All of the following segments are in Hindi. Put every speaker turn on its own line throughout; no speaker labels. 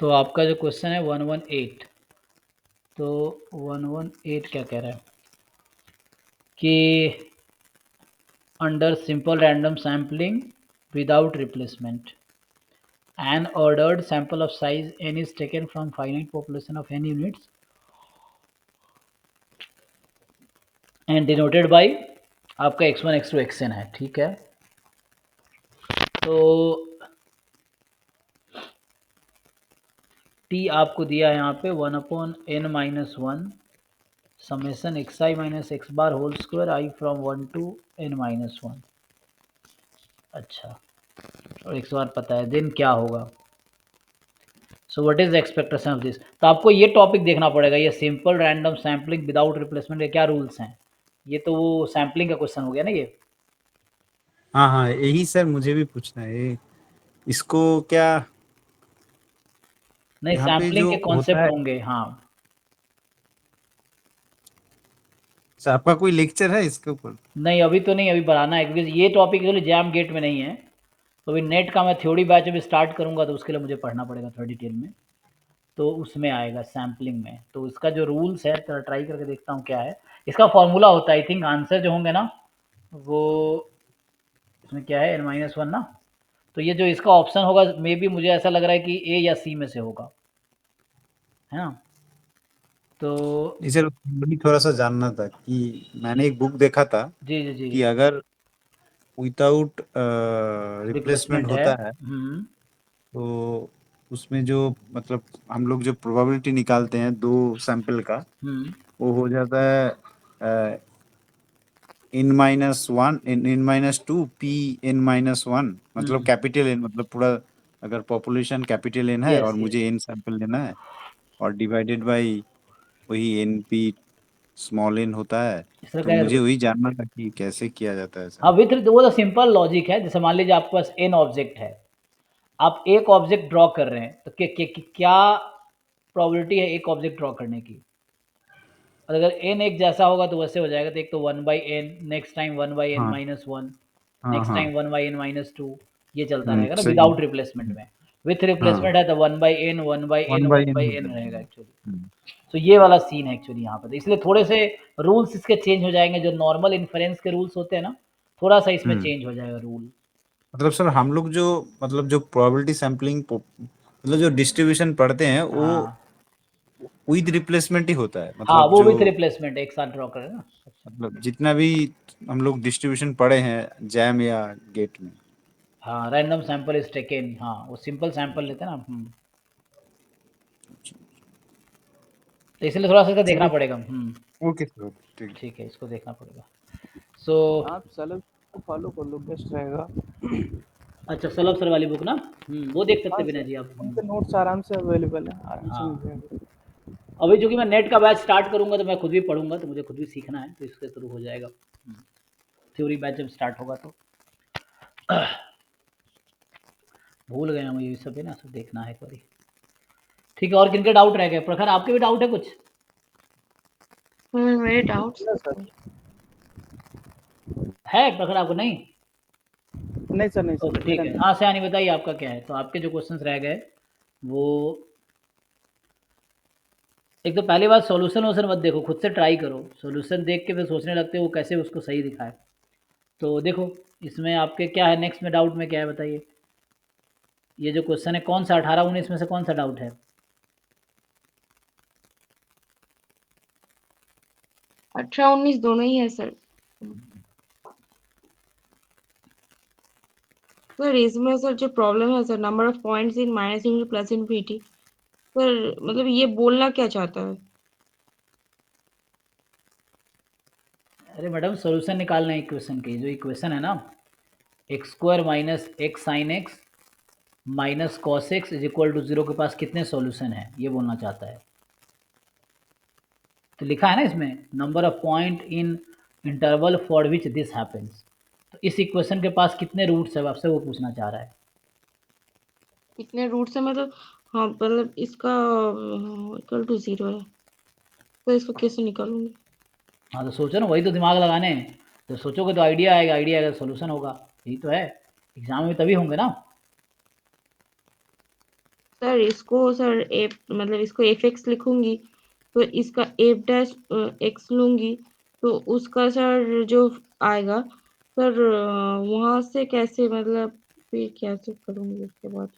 तो आपका जो क्वेश्चन है 118, तो 118 क्या कह रहा है कि under simple random sampling without replacement an ordered sample of size n is taken from finite population of n units and denoted by आपका x1 x2 xn है, ठीक है। तो t आपको दिया है यहाँ पे 1/n-1 summation xi minus x bar whole square i from 1 to n-1। अच्छा, और x बार पता है, देन क्या होगा। So what is the expectation of this. तो आपको ये टॉपिक देखना पड़ेगा, ये simple random sampling without replacement के क्या रूल्स हैं। ये तो वो सैम्पलिंग का क्वेश्चन हो गया ना ये।
हाँ हाँ, यही सर मुझे भी पूछना है इसको क्या
नहीं,
यहाँ पे
सैम्पलिंग
जो
के
होता
कॉन्सेप्ट
है।
होंगे, हाँ।
सर आपका कोई लेक्चर है इसके ऊपर?
नहीं अभी तो नहीं, अभी बढ़ाना है क्योंकि ये टॉपिक एक्चुअली जैम गेट में नहीं है। तो अभी नेट का मैं थ्योरी बैच अभी स्टार्ट करूंगा, तो उसके लिए मुझे पढ़ना पड़ेगा थोड़ा डिटेल में। तो उसमें आएगा सैम्पलिंग में। तो इसका जो रूल्स है तो ट्राई करके देखता हूँ क्या है। इसका फॉर्मूला होता है, आई थिंक आंसर जो होंगे ना वो, इसमें क्या है n-1 ना। तो ये जो इसका ऑप्शन होगा मे बी मुझे ऐसा लग रहा है कि ए या सी में से होगा, है ना। तो
नहीं सर, मुझे थोड़ा सा जानना था कि मैंने एक बुक देखा था
जी जी जी,
कि अगर विदाउट रिप्लेसमेंट
रिप्लेसमेंट है।
होता है तो उसमें जो मतलब हम लोग जो प्रोबेबिलिटी निकालते हैं दो सैंपल का,
हम्म
वो हो जाता है n-1 n-2 p n-1, मतलब
हम्म,
कैपिटल एन, मतलब पूरा अगर पॉपुलेशन कैपिटल एन है और
यस यस।
मुझे एन सैंपल लेना है और डिवाइडेड बाई वही एन पी स्मॉल एन होता है।
इस तरह
तो
का
मुझे
है।
वही जानना था कि कैसे किया जाता है
हाँ
सर।
विथ वो तो सिंपल लॉजिक है। जैसे मान लीजिए आपके पास एन ऑब्जेक्ट है, आप एक ऑब्जेक्ट ड्रॉ कर रहे हैं, तो क्या प्रोबेबिलिटी है एक ऑब्जेक्ट ड्रॉ करने की। और अगर एन एक जैसा होगा तो वैसे हो जाएगा। तो एक तो 1/n, नेक्स्ट टाइम 1/n
हाँ
माइनस वन,
हाँ
नेक्स्ट
हाँ।
टाइम 1/n-2, ये चलता रहेगा ना
सही है।
विदाउट रिप्लेसमेंट में। विथ
हाँ,
रिप्लेसमेंट है तो 1/n 1/n
1/n हो
1/n
जाएगा।
रहेगा एक्चुअली। तो ये वाला सीन है एक्चुअली यहाँ पर। तो इसलिए थोड़े से रूल्स इसके चेंज हो जाएंगे। जो नॉर्मल इन्फ्रेंस के रूल्स होते हैं ना, थोड़ा सा इसमें
हम्म।
चेंज हो जाएगा रूल।
मतलब सर हम लोग जो मतलब जो प्रोबेबिलिटी सैम्पलिंग मतलब जो डिस्ट्रीब्यूशन पढ़ते हैं वो
हाँ
विद रिप्लेसमेंट ही होता है,
हाँ,
मतलब
वो
जो
विथ रिप्लेसमेंट एक साथ ड्रॉ करें ना।
मतलब जितना भी हम लोग डिस्ट्रीब्यूशन पढ़े हैं जैम या गेट में।
हाँ, रैंडम सैंपल इज टेकन, हाँ वो सिंपल सैंपल लेते हैं ना। तो इसलिए थोड़ा सा इसका देखना
चलिए,
पड़ेगा।
ओके सर, ओके, ठीक है।
ठीक है, इसको देखना पड़ेगा। सो
आप सलग को फॉलो कर लो, बेस्ट रहेगा।
अच्छा, सलब सर वाली बुक ना, वो देख सकते
हाँ
हैं विनय
सर,
जी आप।
उनके नोट्स आराम से अवेलेबल है, आराम से मिल
हाँ,
जाएंगे।
अभी चूंकि मैं नेट का बैच स्टार्ट करूंगा तो मैं खुद भी पढ़ूंगा, तो मुझे खुद भी सीखना है, तो इसके थ्रू हो जाएगा। थ्योरी बैच जब स्टार्ट होगा तो भूल गया मुझे ये सब, है ना, सब देखना है एक बारी। ठीक है, और किन के डाउट रह गए। प्रखर आपके भी डाउट है कुछ?
मेरे डाउट्स
ना
तो
सर,
थे।
है प्रखर आपको? नहीं?
नहीं सर, नहीं
ओके
सर,
ठीक
मेरा
है।
नहीं।
हाँ सयानी बताइए आपका क्या है। तो आपके जो क्वेश्चंस रह गए वो, एक तो पहली बात सॉल्यूशन वोशन मत देखो, खुद से ट्राई करो। सॉल्यूशन देख के फिर सोचने लगते हो वो कैसे उसको सही दिखाए। तो देखो इसमें आपके क्या है, नेक्स्ट में डाउट में क्या है बताइए। ये जो क्वेश्चन है कौन सा 18-19 में से कौन सा डाउट है?
18-19 दोनों ही है सर। सर इसमें सर जो प्रॉब्लम है sir, number of points in minus infinity plus infinity. Sir मतलब ये बोलना क्या चाहता है?
अरे मैडम, सॉल्यूशन निकालना है इक्वेशन की। जो इक्वेशन है ना, x square minus x sine x minus cos x is equal to 0 के पास कितने सॉल्यूशन है, ये बोलना चाहता है। तो लिखा है ना इसमें, number of point in interval for which this happens. तो इस इक्वेशन के पास कितने रूट्स है, आपसे वो पूछना चाह रहा है।
कितने रूट से मतलब? हाँ मतलब इसका इक्वल टू 0 है, तो इसको कैसे निकालूंगी?
हाँ तो सोचो ना, वही तो दिमाग लगाने हैं। तो सोचोगे तो आइडिया आएगा, आइडिया आएगा सोल्यूशन होगा। यही तो है, एग्जाम में तभी होंगे ना।
सर इसको सर एफ मतलब इसको एफ एक्स लिखूंगी तो इसका एफ डैश एक्स लूंगी तो उसका सर जो आएगा सर वहां से कैसे मतलब फिर कैसे करूंगी उसके बाद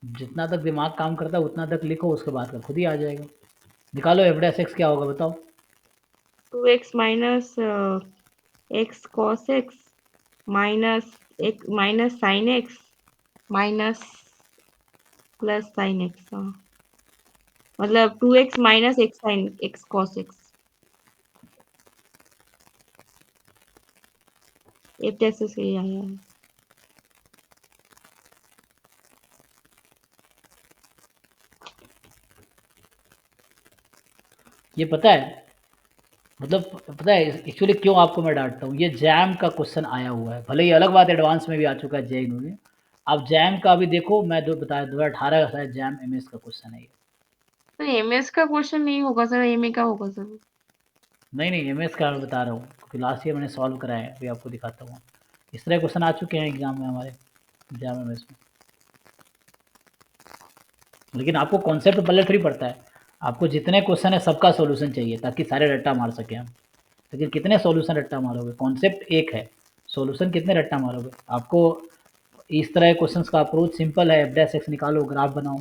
जितना तक दिमाग काम करता है उतना तक लिखो, उसके बाद का खुद ही आ जाएगा। निकालो एफ डैश एक्स क्या होगा बताओ।
2x minus x cos x minus एक minus sine x minus plus sine x मतलब 2x minus x sine x cos x f dash से आया है।
ये पता है मतलब पता है एक्चुअली क्यों आपको मैं डांटता हूँ, ये जैम का क्वेश्चन आया हुआ है, भले ही अलग बात एडवांस में भी आ चुका है जेईई में। आप जैम का भी देखो, मैं जो बताया 2018 का शायद जैम एमएस का क्वेश्चन है ये।
तो एमएस का क्वेश्चन नहीं होगा सर, एमए का होगा सर।
नहीं एमएस का मैं बता रहा हूँ क्योंकि लास्ट ईयर मैंने सॉल्व कराया है, अभी आपको दिखाता हूँ। इस तरह क्वेश्चन आ चुके हैं एग्जाम में हमारे जैम एमएस में, लेकिन आपको कॉन्सेप्ट पहले थोड़ी पड़ता है। आपको जितने क्वेश्चन है सबका सॉल्यूशन चाहिए ताकि सारे रट्टा मार सकें हम। लेकिन कितने सॉल्यूशन रट्टा मारोगे, कॉन्सेप्ट एक है, सॉल्यूशन कितने रट्टा मारोगे। आपको इस तरह क्वेश्चंस का अप्रोच सिंपल है, एफ डैश एक्स निकालो, ग्राफ बनाओ।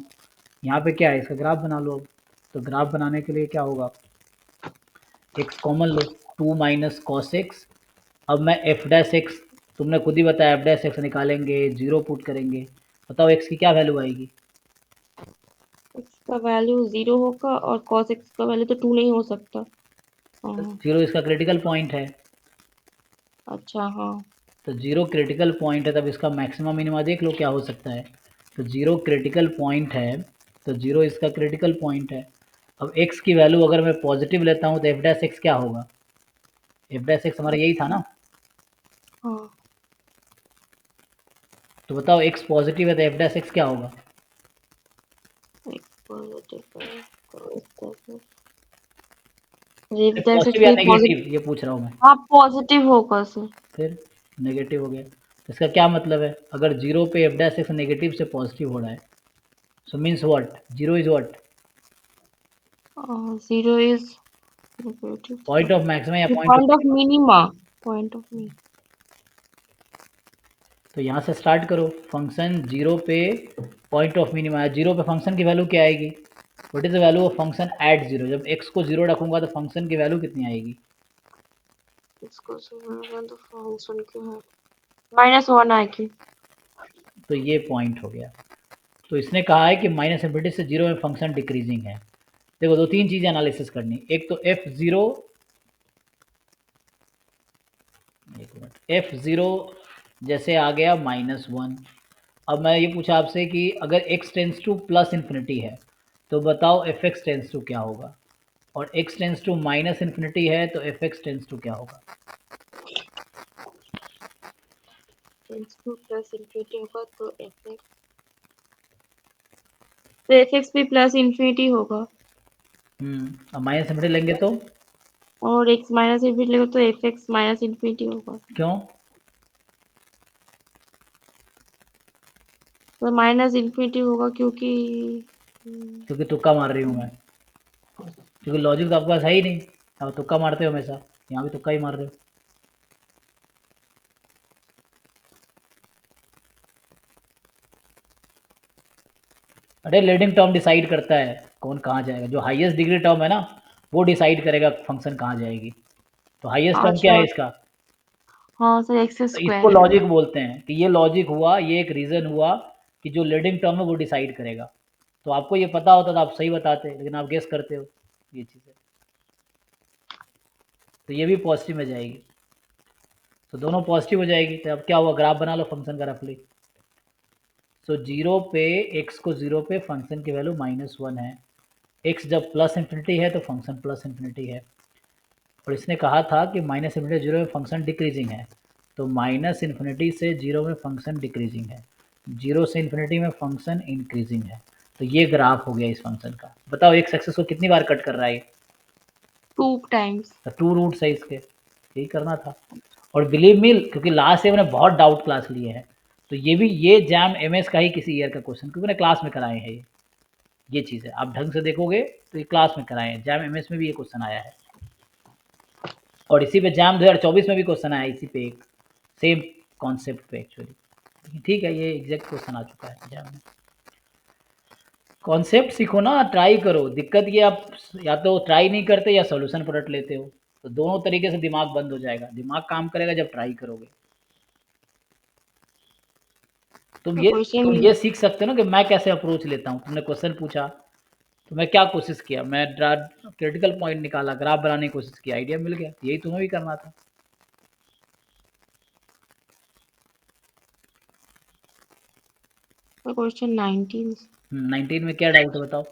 यहाँ पे क्या है, इसका ग्राफ बना लो। तो ग्राफ बनाने के लिए क्या होगा, एक्स कॉमन लो, 2 माइनस कॉस एक्स। अब मैं एफ डैश एक्स, तुमने खुद ही बताया एफ डैश एक्स निकालेंगे, 0 पुट करेंगे। बताओ एक्स की क्या वैल्यू आएगी।
एक्स का वैल्यू 0 होगा और कॉस एक्स का वैल्यू तो 2 नहीं हो सकता।
जीरो इसका क्रिटिकल पॉइंट है।
अच्छा हाँ
तो 0 क्रिटिकल पॉइंट है, तब इसका मैक्सिमम मिनिमा देख लो क्या हो सकता है। तो 0 क्रिटिकल पॉइंट है, तो 0 इसका क्रिटिकल पॉइंट है। अब x की वैल्यू अगर मैं पॉजिटिव लेता हूँ तो एफ डैश एक्स क्या होगा, एफ डैश एक्स हमारा यही था ना।
हाँ
तो बताओ x पॉजिटिव है तो एफ डैश एक्स क्या होगा। पॉजिटिव या नेगेटिव ये पूछ रहा हूँ मैं।
हाँ पॉजिटिव होगा सर।
फिर नेगेटिव हो गया, तो इसका क्या मतलब है, अगर 0 पे एफ डैश एक्स नेगेटिव से पॉजिटिव हो रहा है, so means what, 0 is what,
0 is
point of maximum या
point of minima, point of minima.
तो यहाँ से स्टार्ट करो, फंक्शन 0 पे पॉइंट ऑफ मिनिमा है, 0 पे फंक्शन की वैल्यू क्या आएगी, what is the value of function at 0। जब x को 0 रखूंगा तो फंक्शन की वैल्यू कितनी आएगी,
इसको तो फंक्शन की है -1 आएगी।
तो ये पॉइंट हो गया। तो इसने कहा है कि माइनस इन्फिनिटी से 0 में फंक्शन डिक्रीजिंग है। देखो दो तीन चीज़ें एनालिसिस करनी, एक तो f0, f0 जैसे आ गया -1। अब मैं ये पूछा आपसे कि अगर x tends two plus infinity है तो बताओ एफ एक्स टेंस टू क्या होगा, और x tends to minus infinity है तो एफ एक्स टेंस टू क्या होगा।
टेंस टू प्लस इन्फिनिटी होगा तो एफ एक्स भी प्लस इन्फिनिटी होगा।
अब माइनस इन्फिनिटी लेंगे तो,
और x माइनस इन्फिनिटी लेगा तो एफ एक्स माइनस इन्फिनिटी होगा।
क्यों,
तो माइनस इन्फिनिटी होगा
क्योंकि तुक्का मार रही हूँ मैं, क्योंकि लॉजिक तो आपके पास है ही नहीं, अब तुक्का मारते हो हमेशा, यहाँ भी तुक्का ही मार रहे हो। अरे लीडिंग टर्म डिसाइड करता है कौन कहाँ जाएगा, जो हाईएस्ट डिग्री टर्म है ना वो डिसाइड करेगा फंक्शन कहाँ जाएगी। तो हाईएस्ट टर्म क्या है इसका,
हाँ सर एक्स
तो
स्क्वायर
इसको लॉजिक बोलते हैं कि ये लॉजिक हुआ, ये एक रीज़न हुआ कि जो लीडिंग टर्म है वो डिसाइड करेगा। तो आपको ये पता होता तो आप सही बताते, लेकिन आप गेस करते हो ये चीज़ें। तो ये भी पॉजिटिव में जाएगी, तो दोनों पॉजिटिव हो जाएगी। तो अब क्या हुआ, ग्राफ बना लो फंक्शन का रफली। सो 0 पे x को 0 पे फंक्शन की वैल्यू -1 है, x जब प्लस इन्फिनिटी है तो फंक्शन प्लस इन्फिनिटी है, और इसने कहा था कि माइनस इन्फिनिटी 0 में फंक्शन डिक्रीजिंग है, तो माइनस इन्फिनिटी से 0 में फंक्शन डिक्रीजिंग है, 0 से इन्फिनिटी में फंक्शन इंक्रीजिंग है। तो ये ग्राफ हो गया इस फंक्शन का। बताओ एक्स एक्सिस को कितनी बार कट कर रहा है,
2 टाइम्स।
तो 2 रूट्स है इसके, यही करना था। और बिलीव मी, क्योंकि लास्ट ईयर मैंने बहुत डाउट क्लास लिए हैं, तो ये जैम एमएस का ही किसी ईयर का क्वेश्चन, क्योंकि मैंने क्लास में कराए हैं ये चीज़ है। आप ढंग से देखोगे तो ये क्लास में कराए हैं, जैम एमएस में भी ये क्वेश्चन आया है, और इसी पे जैम 2024 में भी क्वेश्चन आया इसी पे, एक सेम कॉन्सेप्ट पे एक्चुअली। ठीक है, ये एग्जैक्ट क्वेश्चन आ चुका है जैम में। कॉन्सेप्ट सीखो ना, ट्राई करो। दिक्कत ये आप या तो ट्राई नहीं करते या सॉल्यूशन पलट लेते हो, तो दोनों तरीके से दिमाग बंद हो जाएगा। दिमाग काम करेगा जब ट्राई करोगे। तुम ये सीख सकते हो ना कि मैं कैसे अप्रोच लेता हूँ। तुमने क्वेश्चन पूछा तो मैं क्या कोशिश किया, मैं क्रिटिकल पॉइंट निकाला, ग्राफ बनाने की कोशिश की, आइडिया मिल गया। यही तुम्हें भी करना था।
क्वेश्चन
19 में क्या डाउट है बताओ।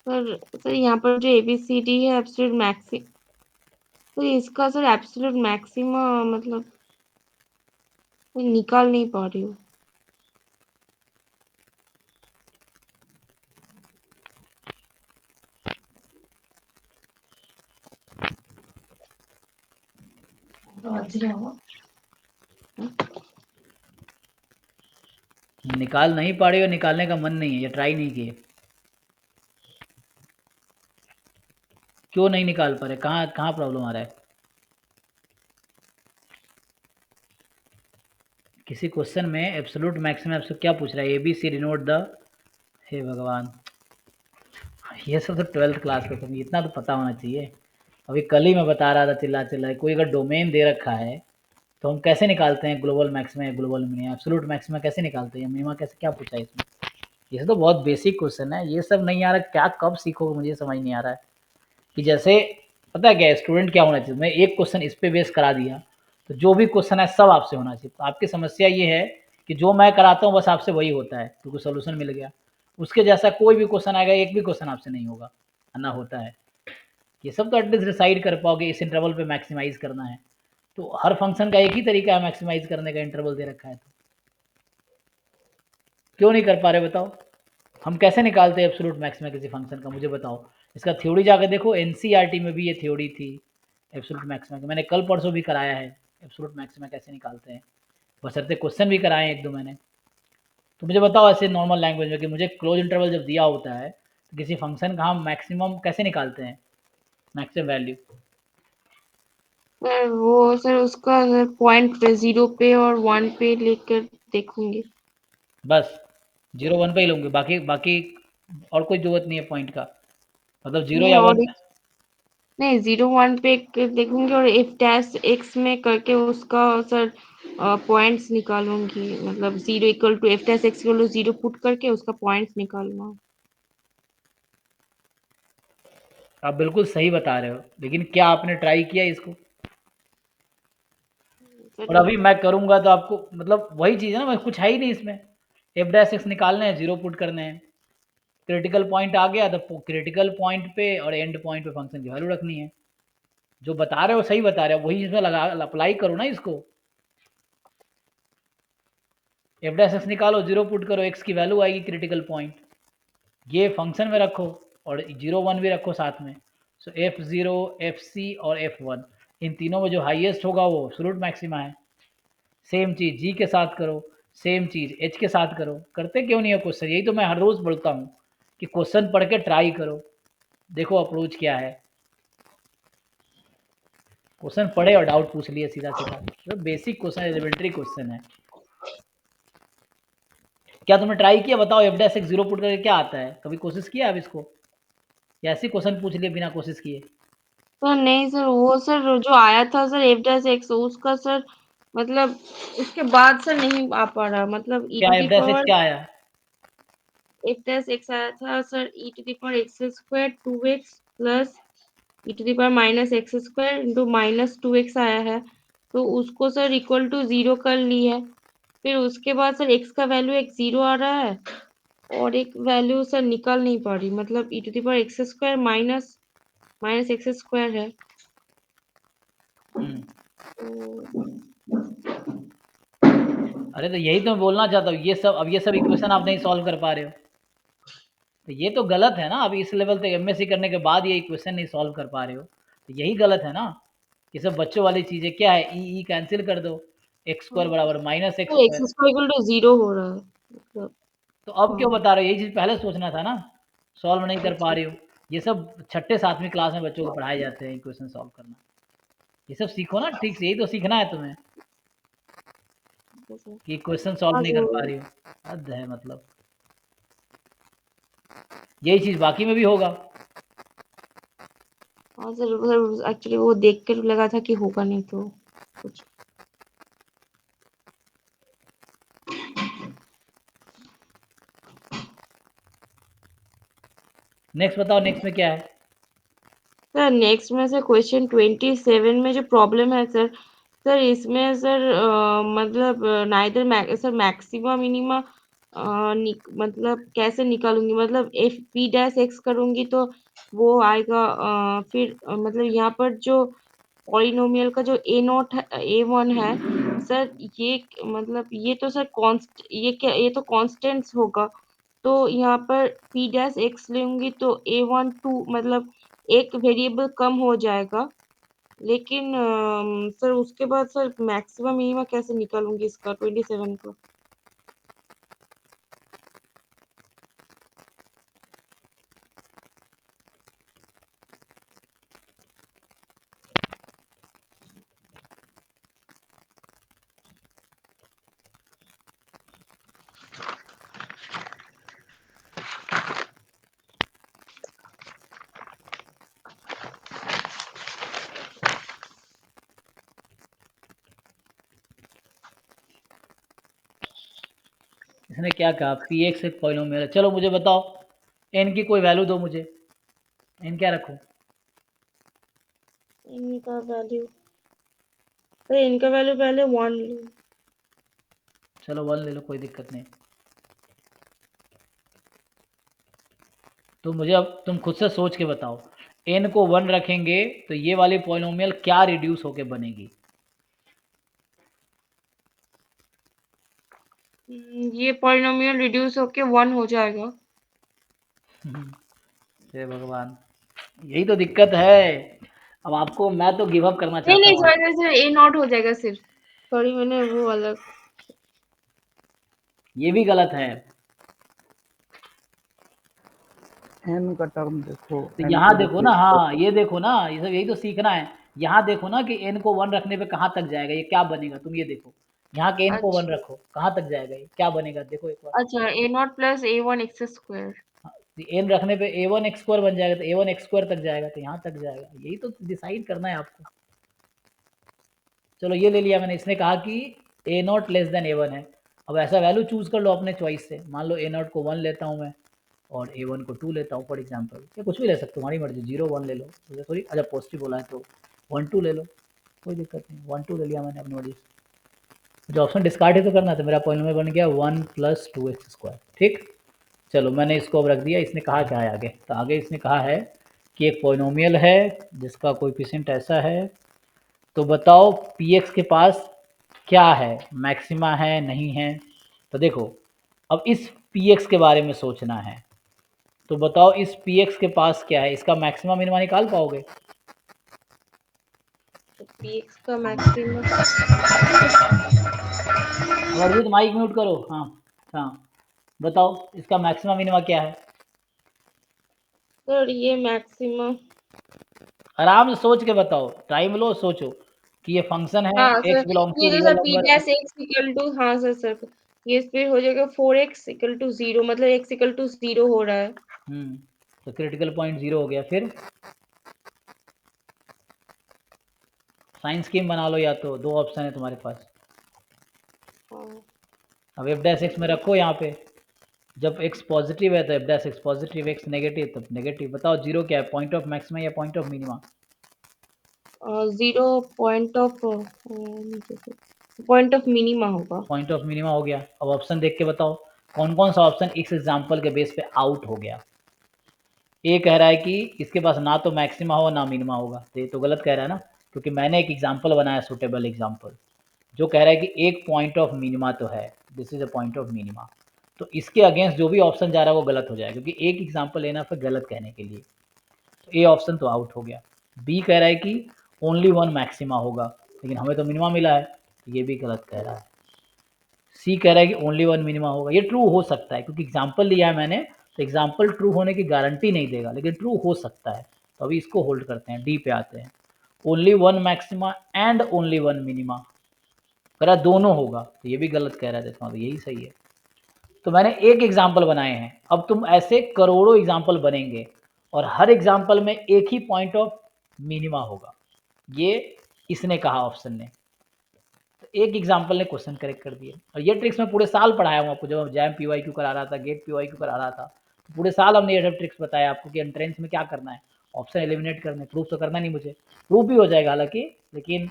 सर यहाँ पर जो ABCD है एब्सोल्यूट मैक्सिम, तो इसका सर एब्सोल्यूट मैक्सिमम मतलब मैं निकाल नहीं पा रही हूँ।
निकाल नहीं पा रही हो, निकालने का मन नहीं है या ट्राई नहीं किए? क्यों नहीं निकाल पा रहे? कहाँ कहाँ प्रॉब्लम आ रहा है? किसी क्वेश्चन में एब्सोल्यूट मैक्सिमम आपसे क्या पूछ रहा है? ABC डिनोट द, हे भगवान, ये सब तो 12th क्लास का, तुम्हें इतना तो पता होना चाहिए। अभी कल ही मैं बता रहा था चिल्ला चिल्ला, कोई अगर डोमेन दे रखा है तो हम कैसे निकालते हैं ग्लोबल मैक्सिमा या ग्लोबल मिनिमा, एब्सोल्यूट मैक्सिमा कैसे निकालते हैं, मिनिमा कैसे, क्या पूछा है इसमें? ये तो बहुत बेसिक क्वेश्चन है। ये सब नहीं आ रहा, क्या कब सीखोगे मुझे समझ नहीं आ रहा है। कि जैसे पता है क्या है, स्टूडेंट क्या होना चाहिए, मैं एक क्वेश्चन इस पे बेस करा दिया तो जो भी क्वेश्चन है सब आपसे होना चाहिए। तो आपकी समस्या ये है कि जो मैं कराता हूँ बस आपसे वही होता है, क्योंकि सोल्यूशन मिल गया। उसके जैसा कोई भी क्वेश्चन आएगा, एक भी क्वेश्चन आपसे नहीं होगा, ना होता है। ये सब तो एटलीस्ट डिसाइड कर पाओगे इस इंटरवल पे मैक्सिमाइज करना है। तो हर फंक्शन का एक ही तरीका है मैक्सिमाइज करने का, इंटरवल दे रखा है तो क्यों नहीं कर पा रहे बताओ? हम कैसे निकालते हैं एब्सोल्यूट मैक्सिमा किसी फंक्शन का, मुझे बताओ। इसका थ्योरी जाकर देखो, एनसीईआरटी में भी ये थ्योरी थी एब्सोल्यूट मैक्सिमा की। मैंने कल परसों भी कराया है एब्सोल्यूट मैक्सिमा कैसे निकालते हैं, बशर्ते क्वेश्चन भी कराए हैं एक दो मैंने। तो मुझे बताओ ऐसे नॉर्मल लैंग्वेज में कि मुझे क्लोज इंटरवल जब दिया होता है तो किसी फंक्शन का हम मैक्सिमम कैसे निकालते हैं, मैक्सिमम वैल्यू।
सर वो सर उसका पॉइंट पे 0 पे और 1 पे लेकर देखूंगी।
बस 0 1 पे ही लूँगी, बाकी बाकी और कोई जरूरत नहीं है पॉइंट का, मतलब 0
नहीं
या
और
1।
नहीं 0 1 पे देखूंगी और इफ डैश x में करके उसका सर पॉइंट्स निकालूंगी, मतलब 0 equal to f dash x equal to 0 put करके उसका पॉइंट्स निकालना।
आप बिल्कुल सही बता रहे हो, लेकिन क्या आपने ट्राई किया इसको? और अभी मैं करूंगा तो आपको, मतलब वही चीज़ है ना, मैं कुछ है ही नहीं इसमें। एफ डैश एक्स निकालने हैं, 0 पुट करने हैं, क्रिटिकल पॉइंट आ गया तो क्रिटिकल पॉइंट पे और एंड पॉइंट पे फंक्शन की वैल्यू रखनी है। जो बता रहे हो सही बता रहे हो, वही इसमें लगा अप्लाई करो ना इसको। एफ डैश एक्स निकालो, 0 पुट करो, एक्स की वैल्यू आएगी क्रिटिकल पॉइंट, ये फंक्शन में रखो और 0 1 भी रखो साथ में। सो F0 FC और F1, इन तीनों में जो हाईएस्ट होगा वो एब्सोल्यूट मैक्सिमा है। सेम चीज़ जी के साथ करो, सेम चीज़ एच के साथ करो। करते क्यों नहीं हो क्वेश्चन? यही तो मैं हर रोज़ बोलता हूँ कि क्वेश्चन पढ़ के ट्राई करो, देखो अप्रोच क्या है। क्वेश्चन पढ़े और डाउट पूछ लिए सीधा सीधा, तो बेसिक क्वेश्चन, एलिमेंट्री क्वेश्चन है। क्या तुमने ट्राई किया बताओ, एफ डैश एक्स 0 पुट करके क्या आता है? कभी कोशिश किया आप इसको, या ऐसे क्वेश्चन पूछ लिए बिना कोशिश किए?
सर नहीं सर, वो सर जो आया था सर f डैश x उसका सर मतलब उसके बाद सर नहीं आ पा रहा, मतलब e
क्या
to
f
the
dash x
power
क्या आया?
f डैश x आया था sir e to the power x square 2x plus e to the power minus x square into minus 2x आया है। तो उसको सर इक्वल टू 0 कर ली है। फिर उसके बाद सर x का वैल्यू एक 0 आ रहा है और एक वैल्यू सर निकाल नहीं पा रही, मतलब e to the power x square minus minus x square है।
अरे तो यही तो मैं बोलना चाहता हूँ, ये सब, अब ये सब इक्वेशन आप नहीं सॉल्व कर पा रहे हो तो ये तो गलत है ना। अब इस लेवल तक एमएससी करने के बाद ये इक्वेशन नहीं सॉल्व कर पा रहे हो तो यही गलत है ना। ये सब बच्चों वाली चीज़ें क्या है, ई कैंसिल कर दो, एक्स स्क्वायर बराबर माइनस एक्स
तो x
square.
Square equal to 0 हो रहा है मतलब।
तो अब क्यों बता रहे हो? यही चीज़ पहले सोचना था ना, सॉल्व नहीं कर पा रही हो। ये सब छठे सातवीं क्लास में बच्चों को पढ़ाए जाते हैं इक्वेशन सॉल्व करना। ये सब सीखो ना ठीक से, यही तो सीखना है तुम्हें कि इक्वेशन सॉल्व
हाँ
नहीं कर पा
सर,
रही हो। हद है मतलब। यही चीज़ बाकी में भी होगा।
हाँ सर एक्चुअली वो देख कर लगा था कि होगा नहीं तो कुछ।
नेक्स्ट बताओ, नेक्स्ट में क्या है?
सर नेक्स्ट में से क्वेश्चन 27 में जो प्रॉब्लम है सर, सर इसमें सर मतलब नाइदर सर मैक्सिमा मिनिमा मतलब कैसे निकालूंगी, मतलब एफ पी डैश एक्स करूंगी तो वो आएगा फिर मतलब यहाँ पर जो पॉलिनोमियल का जो ए नॉट है ए वन है सर, ये मतलब ये तो सर कॉन्स्ट ये क्या, ये तो कांस्टेंट्स होगा। तो यहाँ पर पी डैश एक्स लूंगी तो ए वन टू मतलब एक वेरिएबल कम हो जाएगा। लेकिन सर उसके बाद सर मैक्सिमम मिनिमा कैसे निकालूंगी इसका 27 का?
इसने क्या कहा? पी एक्स एक पॉलिनोमियल है। चलो मुझे बताओ, एन की कोई वैल्यू दो मुझे। एन क्या रखूं?
इनका वैल्यू, अरे इनका वैल्यू पहले 1 लो।
चलो 1 ले लो, कोई दिक्कत नहीं। तो मुझे अब तुम खुद से सोच के बताओ, एन को 1 रखेंगे तो ये वाली पॉलिनोमियल क्या रिड्यूस होके बनेगी?
ये पॉलिनोमियल रिड्यूस होके 1 हो जाएगा।
हे भगवान, यही तो दिक्कत है। अब आपको मैं तो गिव अप करना
नहीं
चाहता
नहीं
हूँ।
सर सर ए नॉट हो जाएगा सिर्फ, सॉरी मैंने वो अलग।
ये भी गलत है।
एन का टर्म देखो,
तो
एन
यहाँ
को
देखो ना,
रिप्लेस
हाँ
करो।
ये देखो ना, ये सब यही तो सीखना है। यहाँ देखो ना कि एन को 1 रखने पे कहाँ तक जाएगा, ये क्या बनेगा, तुम ये देखो। यहाँ के एन को 1
अच्छा
रखो, कहाँ तक जाएगा, ये क्या बनेगा देखो एक बार।
अच्छा, a naught plus a one x square.
N रखने पे ए वन एक्स स्क्वायर बन जाएगा, तो ए वन एक्स स्क्वायर तक जाएगा, तो यहाँ तक जाएगा। यही तो डिसाइड करना है आपको। चलो ये ले लिया मैंने। इसने कहा कि a naught less than a one है। अब ऐसा वैल्यू चूज कर लो अपने चॉइस से। मान लो ए नॉट को 1 लेता हूँ मैं, और ए वन को 2 लेता हूँ फॉर एग्जाम्पल, या कुछ भी ले सकते हो, तुम्हारी मर्जी। 0 1 ले लो, सॉरी अच्छा पॉजिटिव बोला है तो 1 2 ले लो, कोई दिक्कत नहीं। 1 2 ले लिया मैंने अपनी मर्जी से। जो ऑप्शन डिस्कार्ड ही तो करना था। मेरा पॉलिनोमियल बन गया 1 + 2x स्क्वायर। ठीक, चलो मैंने इसको अब रख दिया। इसने कहा क्या है आगे? तो आगे इसने कहा है कि एक पॉलिनोमियल है जिसका कोएफिशिएंट ऐसा है, तो बताओ पी एक्स के पास क्या है, मैक्सिमा है नहीं है। तो देखो, अब इस पी एक्स के बारे में सोचना है। तो बताओ इस पी एक्स के पास क्या है, इसका मैक्सिमा मिनिमा निकाल पाओगे?
तो पी एक्स का मैक्सिमम
वर्जित माइक म्यूट करो। हाँ हाँ, बताओ इसका मैक्सिमा मिनिमा क्या है?
सर ये मैक्सिमम,
आराम से सोच के बताओ, टाइम लो, सोचो कि ये फंक्शन है,
हाँ सर
एक्स बिलोंग्स टू
ये तो
real
sir P
number.
Dash x equal to, हाँ सर सर ये फिर हो जाएगा 4x इक्वल टू 0, मतलब x इक्वल टू 0 हो रहा है।
तो क्रिटिकल पॉइंट 0 हो गया। फिर साइंस स्कीम बना लो, या तो 2 ऑप्शन है तुम्हारे पास।
हाँ,
अब एफ डैश एक्स में रखो यहाँ पे। जब x पॉजिटिव है तो F dash x positive, x negative तब नेगेटिव। बताओ 0 क्या है, पॉइंट ऑफ मैक्सिमा या point of minima?
0 point of minima होगा।
पॉइंट ऑफ मिनिमा हो गया। अब ऑप्शन देख के बताओ कौन कौन सा ऑप्शन इस एग्जाम्पल के बेस पे आउट हो गया। ए कह रहा है कि इसके पास ना तो मैक्सिमा हो ना मिनिमा होगा, तो ये तो गलत कह रहा है ना, क्योंकि मैंने एक एग्जाम्पल बनाया, सुटेबल एग्जाम्पल, जो कह रहा है कि एक पॉइंट ऑफ मिनिमा तो है, this is a point of minima. तो इसके अगेंस्ट जो भी ऑप्शन जा रहा है वो गलत हो जाएगा, क्योंकि एक एग्जाम्पल लेना फिर गलत कहने के लिए। तो ए ऑप्शन तो आउट हो गया। बी कह रहा है कि ओनली 1 मैक्सिमा होगा, लेकिन हमें तो मिनिमा मिला है, ये भी गलत कह रहा है। सी कह रहा है कि ओनली वन मिनिमा होगा। ये ट्रू हो सकता है क्योंकि एग्जाम्पल लिया है मैंने, तो एग्जाम्पल ट्रू होने की गारंटी नहीं देगा, लेकिन ट्रू हो सकता है। तो अभी इसको होल्ड करते हैं, डी पे आते हैं। Only one maxima and only one minima, कह रहा दोनों होगा, तो ये भी गलत कह रहा है, तो यही सही है। तो मैंने एक एग्जाम्पल बनाए हैं, अब तुम ऐसे करोड़ों एग्जाम्पल बनेंगे और हर एग्जाम्पल में एक ही पॉइंट ऑफ मिनिमा होगा। ये इसने कहा ऑप्शन ने, तो एक एग्जाम्पल ने क्वेश्चन करेक्ट कर दिया। और ये ट्रिक्स मैं पूरे साल पढ़ाया हूँ आपको, जब जैम PYQ करा रहा था, गेट PYQ करा रहा था, तो पूरे साल हमने ये सब ट्रिक्स बताया आपको कि एंट्रेंस में क्या करना है, ऑप्शन एलिमिनेट करने, प्रूफ तो करना नहीं मुझे, प्रूफ भी हो जाएगा हालांकि, लेकिन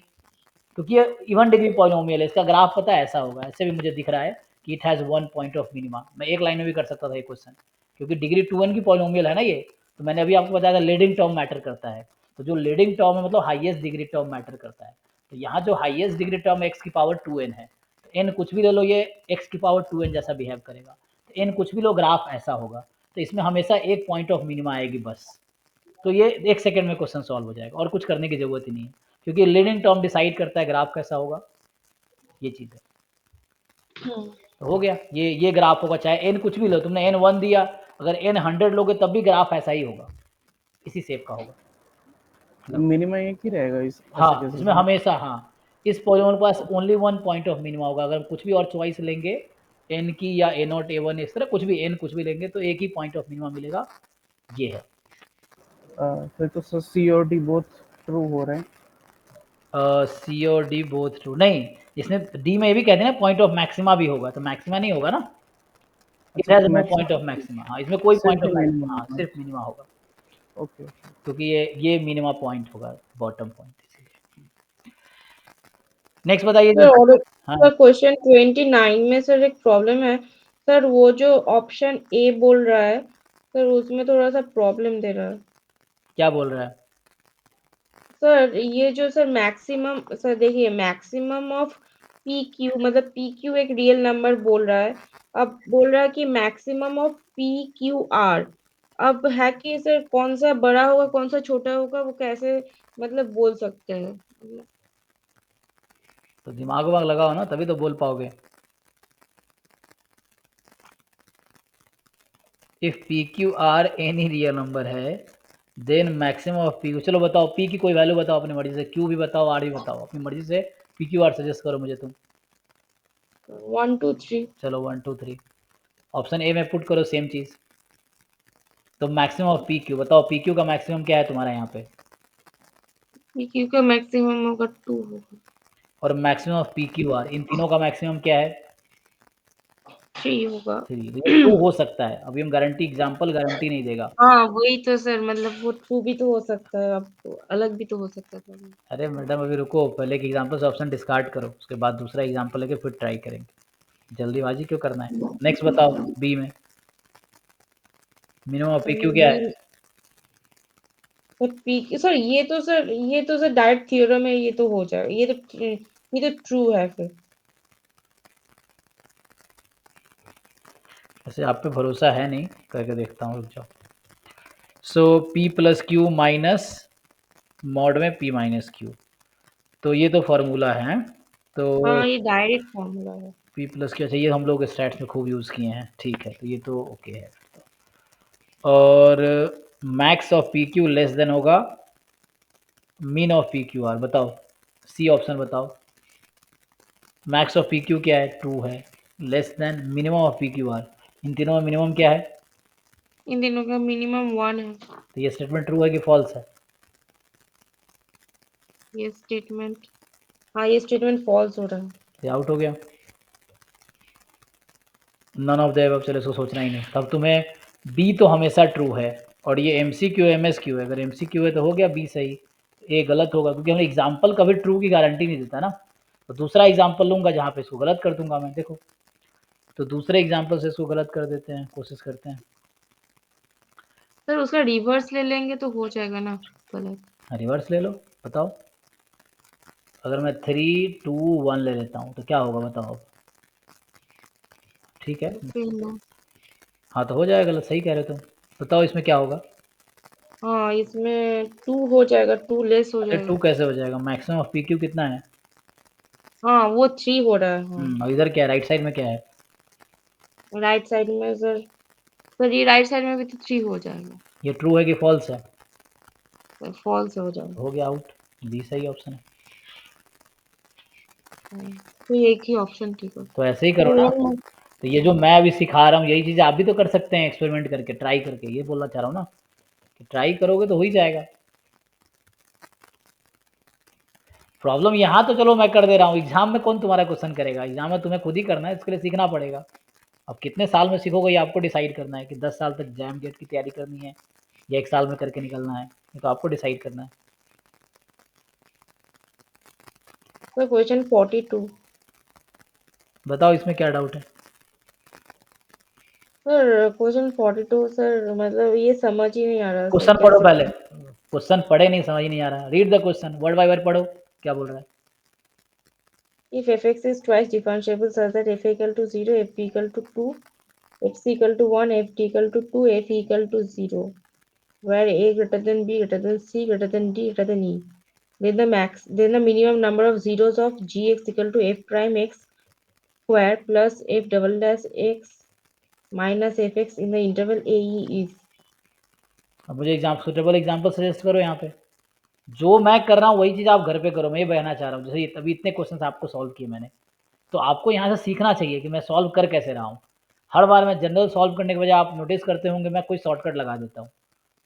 क्योंकि ये इवन डिग्री पॉलिनोमियल है, इसका ग्राफ पता है ऐसा होगा, ऐसे भी मुझे दिख रहा है कि it has one point of minima. मैं एक लाइन में भी कर सकता था ये क्वेश्चन, क्योंकि डिग्री 2n की पॉलिनोमियल है ना ये, तो मैंने अभी आपको बताया था लीडिंग टर्म मैटर करता है, तो जो लीडिंग टर्म है मतलब हाईएस्ट डिग्री टर्म मैटर करता है। तो यहाँ जो हाईएस्ट डिग्री टर्म x की पावर 2n है, तो n कुछ भी ले लो, ये x की पावर 2n जैसा बिहेव करेगा, तो n कुछ भी लो, ग्राफ ऐसा होगा, तो इसमें हमेशा एक पॉइंट ऑफ मिनिमा आएगी बस। तो ये 1 सेकंड में क्वेश्चन सॉल्व हो जाएगा और कुछ करने की जरूरत ही नहीं है, क्योंकि लीडिंग टर्म डिसाइड करता है ग्राफ कैसा होगा, ये चीज़ है। तो हो गया, ये ग्राफ होगा, चाहे n कुछ भी लो, तुमने n1 दिया, अगर n 100 लोगे तब भी ग्राफ ऐसा ही होगा, इसी शेप का होगा।
मिनिमा एक ही रहेगा इस
हाँ,
ऐसे
इसमें हमेशा, हाँ, इस पॉलीमॉल के पास only one point of minima होगा। अगर कुछ भी और चॉइस लेंगे n की या a0 a1 इस तरह कुछ भी n कुछ भी लेंगे तो एक ही पॉइंट ऑफ मिनिमा मिलेगा, ये है।
फिर तो सर सी और डी बोथ ट्रू हो रहे हैं।
सी और डी बोथ ट्रू नहीं, इसने डी में ये भी कहते हैं ना पॉइंट ऑफ मैक्सिमा भी होगा, तो मैक्सिमा नहीं होगा ना, इट
अच्छा,
हैज
तो
no
maximum
point of maxima. हाँ, इसमें कोई पॉइंट
सिर्फ
ऑफ
ही
मैक्सिमा,
मिनिमम
हाँ
होगा।
सिर्फ मिनिमा होगा,
ओके।
क्योंकि ये मिनिमा पॉइंट होगा, बॉटम पॉइंट। नेक्स्ट बताइए जी।
सर और
हाँ,
सर क्वेश्चन 29 में सर एक प्रॉब्लम है सर, वो जो ऑप्शन ए बोल रहा है सर, उसमें थोड़ा सा प्रॉब्लम दे रहा है
क्या बोल रहा है?
सर। ये जो सर मैक्सिमम, सर देखिए मैक्सिमम ऑफ पी क्यू, मतलब पी क्यू एक रियल नंबर बोल रहा है, अब बोल रहा है कि maximum of p q are. अब है कि सर कौन सा बड़ा होगा कौन सा छोटा होगा, वो कैसे मतलब बोल सकते हैं?
तो दिमाग वाग लगाओ ना, तभी तो बोल पाओगे। If P q are any real number है देन मैक्सिमम ऑफ पी, चलो बताओ पी की कोई वैल्यू बताओ अपनी मर्जी से, क्यू भी बताओ, आर भी बताओ, अपनी मर्जी से पी क्यू आर सजेस्ट करो मुझे तुम।
1 2 3।
चलो 1 2 3 ऑप्शन ए में पुट करो सेम चीज़। तो मैक्सिमम ऑफ पी क्यू बताओ, पी क्यू का मैक्सिमम क्या है तुम्हारा यहाँ पे,
पी क्यू का मैक्सिमम होगा 2 होगा,
और maximum of p q r, इन तीनों का मैक्सिमम क्या है?
3 होगा।
3। तो ये ट्रू हो सकता है, अभी हम गारंटी, एग्जाम्पल गारंटी नहीं देगा।
हाँ वही तो सर, मतलब वो ट्रू भी तो हो सकता है, आपको अलग भी तो हो सकता है।
अरे मैडम अभी रुको, पहले एक एग्जाम्पल से ऑप्शन डिस्कार्ड करो, उसके बाद दूसरा एग्जाम्पल लेके फिर ट्राई करेंगे, जल्दीबाजी क्यों करना है। नेक्स्ट बताओ, बी में मिनिमम पी क्यू क्या है?
सर पी सर ये तो सर डायरेक्ट थ्योरम है, ये तो हो जाएगा, ये तो ट्रू है फिर।
वैसे आप पे भरोसा है नहीं, करके देखता हूँ, रुक जाओ। So p plus q minus mod में पी माइनस क्यू, तो ये तो फार्मूला है, तो
हाँ ये डायरेक्ट फॉर्मूला है।
पी प्लस क्यू, अच्छा ये हम लोग स्टैट्स में खूब यूज़ किए हैं, ठीक है, तो ये तो ओके है। और max of p q less than होगा mean of p q r, बताओ सी ऑप्शन बताओ। मैक्स ऑफ पी क्यू क्या है? 2 है, less than minimum of p q r, इन तीनों में मिनिमम क्या है?
इन तीनों का मिनिमम 1 है।
तो ये स्टेटमेंट ट्रू है कि फॉल्स है?
ये स्टेटमेंट, हाँ ये स्टेटमेंट फॉल्स हो रहा है।
ये आउट हो गया, नन ऑफ द अबव, चलो इसको सोचना ही नहीं। तब तुम्हें बी तो हमेशा ट्रू है, और ये M C Q M S Q है, अगर एम सी क्यू है तो हो गया बी सही, ए गलत होगा, क्योंकि हमें एग्जाम्पल कभी ट्रू की गारंटी नहीं देता ना। तो दूसरा एग्जाम्पल लूँगा जहाँ पे इसको गलत कर दूंगा मैं, देखो, तो दूसरे एग्जाम्पल से इसको गलत कर देते हैं, कोशिश करते हैं।
सर उसका रिवर्स ले लेंगे तो हो जाएगा ना गलत?
रिवर्स ले लो, बताओ। अगर मैं 3 2 1 ले लेता हूँ तो क्या होगा बताओ? ठीक है, हाँ तो हो जाएगा गलत, सही कह रहे हो तुम, बताओ इसमें क्या होगा?
हाँ इसमें 2 हो जाएगा, 2 लेस हो
अरे
जाएगा।
2 कैसे हो जाएगा? मैक्सिमम ऑफ पी क्यू कितना है?
हाँ वो 3 हो रहा है। हाँ
और इधर क्या है, राइट साइड में क्या है?
राइट साइड में सर ये राइट साइड में भी तो 3 हो जाएगा,
ये ट्रू है कि फॉल्स है?
फॉल्स हो जाएगा।
हो गया आउट, बी सही ऑप्शन है।
तो एक ही ऑप्शन ठीक है।
तो ऐसे ही करो ना। तो ये जो मैं अभी सिखा रहा हूँ यही चीज़ आप भी तो कर सकते हैं, एक्सपेरिमेंट करके, ट्राई करके, ये बोलना चाह रहा हूँ ना कि ट्राई करोगे तो हो ही जाएगा। प्रॉब्लम यहाँ तो चलो मैं कर दे रहा हूँ, एग्जाम में कौन तुम्हारा क्वेश्चन करेगा? एग्जाम में तुम्हें खुद ही करना है, इसके लिए सीखना पड़ेगा। अब कितने साल में सीखोगे ये आपको डिसाइड करना है कि 10 साल तक जैम गेट की तैयारी करनी है या 1 साल में करके निकलना है, ये तो आपको डिसाइड करना है।
Sir question 42।
बताओ इसमें क्या डाउट है?
सर क्वेश्चन 42 सर मतलब ये समझ ही नहीं आ रहा सर
क्वेश्चन पढ़ो
कैसे।
पहले, क्वेश्चन पढ़े नहीं, समझ नहीं आ रहा, read the question word by word पढ़ो, क्या बोल रहा है।
If fx is twice differentiable such that f equal to 0, f equal to 2, x equal to 1, f equal to 2, f equal to 0, where a greater than b greater than c greater than d greater than e, then the minimum number of zeros of gx equal to f prime x square plus f double dash x minus fx in the interval ae is।
अब मुझे सुटेबल एग्जाम्पल सजेस्ट करो यहाँ पे। जो मैं कर रहा हूँ वही चीज़ आप घर पे करो, मैं ये कहना चाह रहा हूँ। जैसे तभी इतने क्वेश्चन आपको सॉल्व किए मैंने, तो आपको यहाँ से सीखना चाहिए कि मैं सॉल्व कर कैसे रहा हूँ। हर बार मैं जनरल सॉल्व करने के बजाय आप नोटिस करते होंगे मैं कोई शॉर्टकट लगा देता हूँ,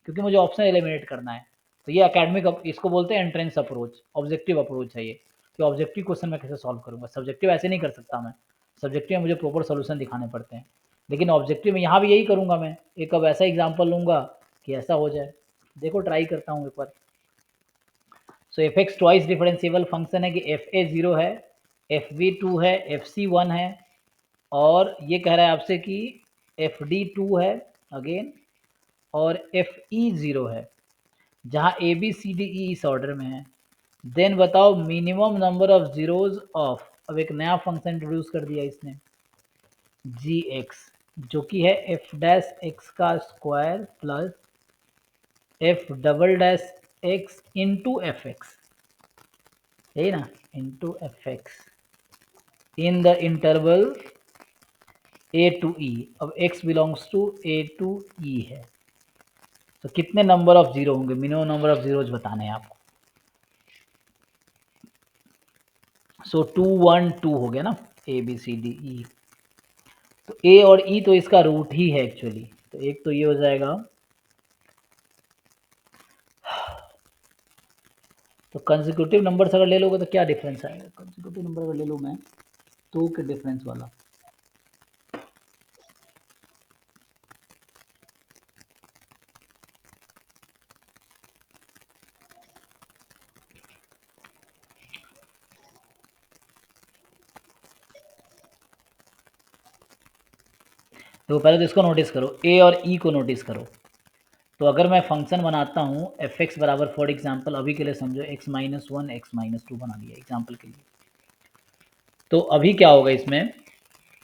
क्योंकि मुझे ऑप्शन एलिमिनेट करना है। तो ये एकेडमिक, इसको बोलते हैं एंट्रेंस अप्रोच, ऑब्जेक्टिव अप्रोच है ये, कि ऑब्जेक्टिव क्वेश्चन मैं कैसे सॉल्व करूँगा। सब्जेक्टिव ऐसे नहीं कर सकता मैं, सब्जेक्टिव में मुझे प्रॉपर सोल्यूशन दिखाने पड़ते हैं, लेकिन ऑब्जेक्टिव में यहाँ भी यही करूँगा मैं। एक अब ऐसा एग्जाम्पल लूँगा कि ऐसा हो जाए, देखो ट्राई करता हूँ एक बार। So f x twice differentiable function है कि एफ ए 0 है, एफ बी 2 है, एफ सी 1 है, और ये कह रहा है आपसे कि एफ डी 2 है अगेन, और एफ ई 0 है, जहाँ A B C D E इस ऑर्डर में है। देन बताओ minimum number of zeros of, अब एक नया फंक्शन इंट्रोड्यूस कर दिया इसने, जी एक्स, जो कि है एफ डैश एक्स का square plus f double dash x into f x, यही ना, into f x in the interval a to e. अब x belongs to a to e है, तो कितने नंबर ऑफ जीरो होंगे, मिनिमम नंबर ऑफ जीरोज बताने हैं आपको। सो 2 1 2 हो गया ना, A B C D E. तो ए और ई तो इसका रूट ही है एक्चुअली, तो एक तो ये हो जाएगा। तो कंसेक्यूटिव नंबर्स अगर ले लोगे तो क्या डिफरेंस आएगा, कंसेक्यूटिव नंबर अगर ले लूँ मैं, 2 के डिफरेंस वाला, तो पहले तो इसको नोटिस करो, ए और ई को नोटिस करो। तो अगर मैं फंक्शन बनाता हूँ एफ एक्स बराबर, फॉर एग्जाम्पल अभी के लिए समझो x माइनस 1 x माइनस 2 बना दिया एग्जाम्पल के लिए। तो अभी क्या होगा इसमें,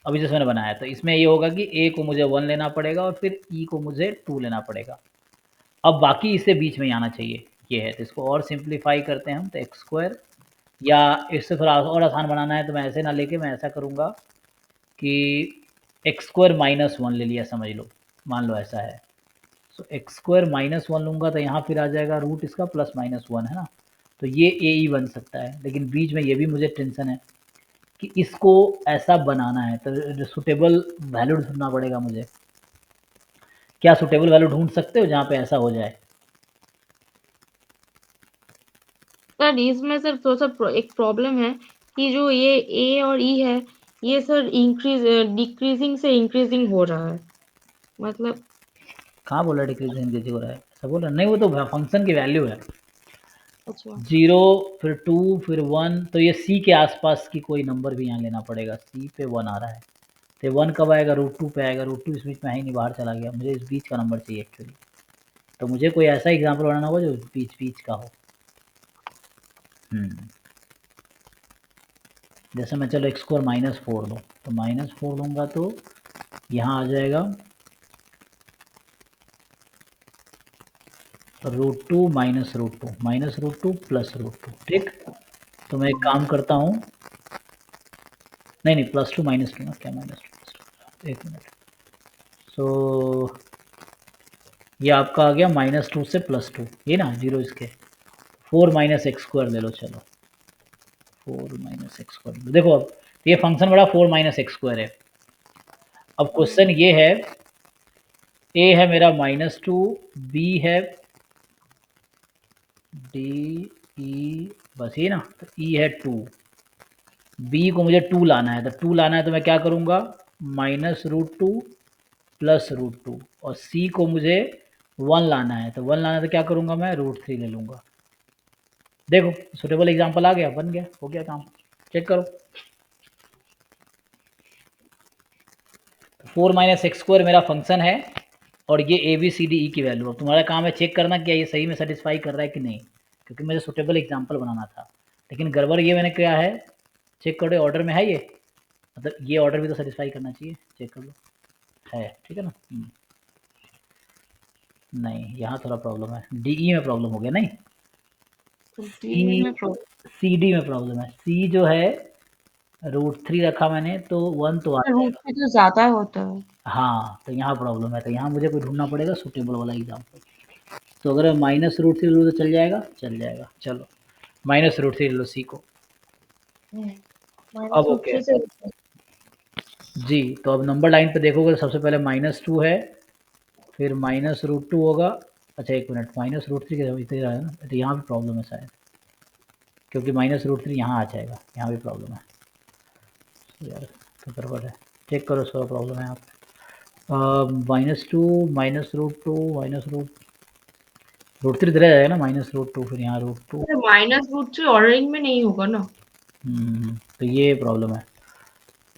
अभी जैसे मैंने बनाया तो इसमें ये होगा कि a को मुझे 1 लेना पड़ेगा और फिर e को मुझे 2 लेना पड़ेगा। अब बाकी इससे बीच में आना चाहिए, ये है। तो इसको और सिंप्लीफाई करते हैं हम, तो एक्स स्क्वायर, या इससे थोड़ा और आसान बनाना है तो मैं ऐसे ना लेके मैं ऐसा करूँगा कि एक्स स्क्वायर माइनस 1 ले लिया, समझ लो, मान लो ऐसा है। सो एक्स स्क्वायर माइनस 1 लूँगा तो यहाँ फिर आ जाएगा रूट इसका प्लस माइनस 1 है ना, तो ये ए ई बन सकता है। लेकिन बीच में ये भी मुझे टेंशन है कि इसको ऐसा बनाना है, तो सुटेबल वैल्यू ढूंढना पड़ेगा मुझे। क्या सुटेबल वैल्यू ढूंढ सकते हो जहाँ पे ऐसा हो जाए?
सर इसमें सर थोड़ा सा एक प्रॉब्लम है कि जो ये ए और ई है ये सर डिक्रीजिंग से इंक्रीजिंग हो रहा है, मतलब
कहाँ बोला डिक्रीज इंक्रीज हो रहा है, ऐसा बोल रहा नहीं, वो तो फंक्शन की वैल्यू है।
अच्छा
0 फिर 2 फिर 1, तो ये सी के आसपास की कोई नंबर भी यहाँ लेना पड़ेगा। सी पे 1 आ रहा है, तो 1 कब आएगा, रूट 2 पे आएगा। रूट 2 इस बीच में है ही नहीं, बाहर चला गया, मुझे इस बीच का नंबर चाहिए एक्चुअली। तो मुझे कोई ऐसा एग्जाम्पल बनाना होगा जो बीच बीच का हो। जैसे मैं चलो एक्स स्क्वायर माइनस 4 लूँ, तो माइनस 4 लूँगा तो यहाँ आ जाएगा root 2 minus root 2 plus root 2, ठीक। तो मैं एक काम करता हूँ, नहीं नहीं +2 -2 ना, क्या -2 एक मिनट। सो ये आपका आ गया -2 से +2, ये ना 0 इसके 4 - x² ले लो, चलो 4 - x²। देखो अब ये फंक्शन बड़ा 4 - x² है। अब क्वेश्चन ये है, a है मेरा -2, b है d e, बस ये ना, तो e है 2, b को मुझे 2 लाना है, तो 2 लाना है तो मैं क्या करूँगा -√2 +√2, और c को मुझे 1 लाना है, तो 1 लाना है तो क्या करूँगा मैं √3 ले लूँगा। देखो सुटेबल एग्जांपल आ गया, बन गया, हो गया काम, चेक करो। 4 - x² मेरा फंक्शन है और ये ABCDE की वैल्यू। अब तुम्हारा काम है चेक करना कि ये सही में सेटिस्फाई कर रहा है कि नहीं, क्योंकि मुझे सुटेबल एग्जांपल बनाना था। लेकिन गड़बड़ ये मैंने क्या है, चेक करो ऑर्डर में है ये, मतलब ये ऑर्डर भी तो सेटिस्फाई करना चाहिए, चेक कर लो, है ठीक है ना। नहीं यहाँ थोड़ा प्रॉब्लम है, DE में प्रॉब्लम हो गया, नहीं CD में प्रॉब्लम है। C जो है √3 रखा मैंने, तो 1 तो आ जाएगा,
तो ज़्यादा होता है।
हाँ तो यहाँ प्रॉब्लम है, तो यहाँ मुझे कोई ढूंढना पड़ेगा सुटेबल वाला एग्जाम्पल। तो अगर -√3 लो तो चल जाएगा, चल जाएगा, चलो -√3 लो C को। अब ओके जी, तो अब नंबर लाइन पे देखोगे तो सबसे पहले -2 है, फिर -√2 होगा। अच्छा एक मिनट, -√3 के इधर आया ना, तो यहाँ भी प्रॉब्लम है शायद, क्योंकि -√3 यहाँ आ जाएगा, यहाँ भी प्रॉब्लम है यार, तो गड़बड़ है, चेक करो उसका प्रॉब्लम है यहाँ पे। -2 -√2 √3 इधर आ जाएगा ना, -√2 फिर यहाँ √2,
-√3 ऑर्डरिंग में नहीं होगा ना।
तो ये प्रॉब्लम है।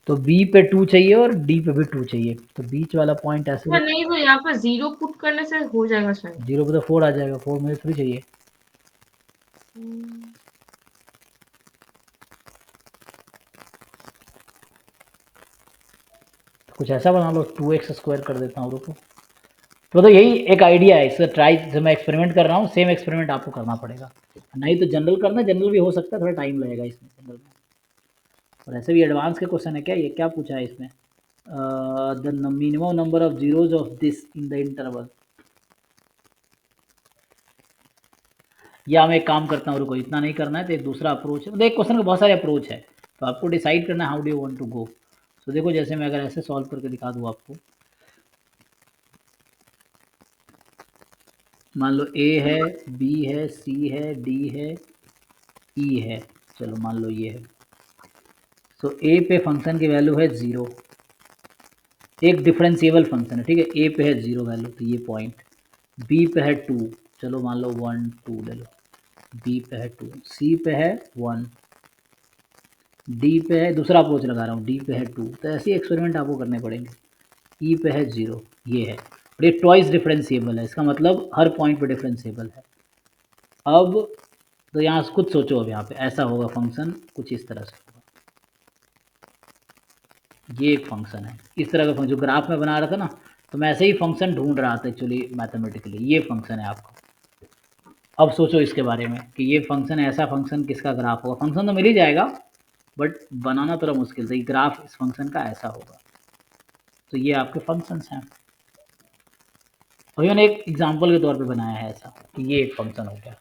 तो B पे 2 चाहिए और D पे भी 2 चाहिए, तो बीच वाला पॉइंट ऐसे
नहीं तो यहाँ पर 0 पुट करने से हो जाएगा शायद।
0 पे तो 4 आ जाएगा, 4 मुझे 3 चाहिए। कुछ ऐसा बना लो, 2x² कर देता हूँ, रुको। तो यही एक आइडिया है, इसका ट्राई, जो मैं एक्सपेरिमेंट कर रहा हूँ सेम एक्सपेरिमेंट आपको करना पड़ेगा, नहीं तो जनरल करना, जनरल भी हो सकता है, थोड़ा टाइम लगेगा इसमें जनरल में। और ऐसे भी एडवांस के क्वेश्चन है क्या, ये क्या पूछा है इसमें, the minimum number of zeros of this in the interval. या मैं एक काम करता हूँ, रुको इतना नहीं करना है, तो एक दूसरा अप्रोच है, मतलब एक क्वेश्चन का बहुत सारे अप्रोच है, तो आपको डिसाइड करना है how do you want to go. तो देखो जैसे मैं अगर ऐसे सॉल्व करके दिखा दूँ आपको, मान लो A है, B है, C है, D है, E है, चलो मान लो ये है। तो A पे फंक्शन की वैल्यू है 0, एक डिफरेंशिएबल फंक्शन है, ठीक है, A पे है 0 वैल्यू, तो ये पॉइंट, B पे है 2, चलो मान लो 1 2 ले लो, B पे है 2, C पे है 1, D पे है, दूसरा अप्रोच लगा रहा हूँ, D पे है 2, तो ऐसे ही एक्सपेरिमेंट आपको करने पड़ेंगे। E पे है 0, ये है, और ये ट्वाइस डिफरेंशिएबल है, इसका मतलब हर पॉइंट पे डिफरेंशिएबल है। अब तो यहाँ खुद सोचो, अब यहाँ पे ऐसा होगा फंक्शन कुछ इस तरह से होगा, ये एक फंक्शन है, इस तरह का फंक्शन जो ग्राफ में बना रहा था ना, तो मैं ऐसे ही फंक्शन ढूंढ रहा था एक्चुअली मैथमेटिकली, ये फंक्शन है आपका। अब सोचो इसके बारे में कि ये फंक्शन, ऐसा फंक्शन किसका ग्राफ होगा, फंक्शन तो मिल ही जाएगा बट बनाना थोड़ा मुश्किल था, ये ग्राफ इस फंक्शन का ऐसा होगा, तो ये आपके फंक्शंस हैं। अभी मैंने एक एग्जाम्पल के तौर पे बनाया है ऐसा कि ये एक फंक्शन हो गया।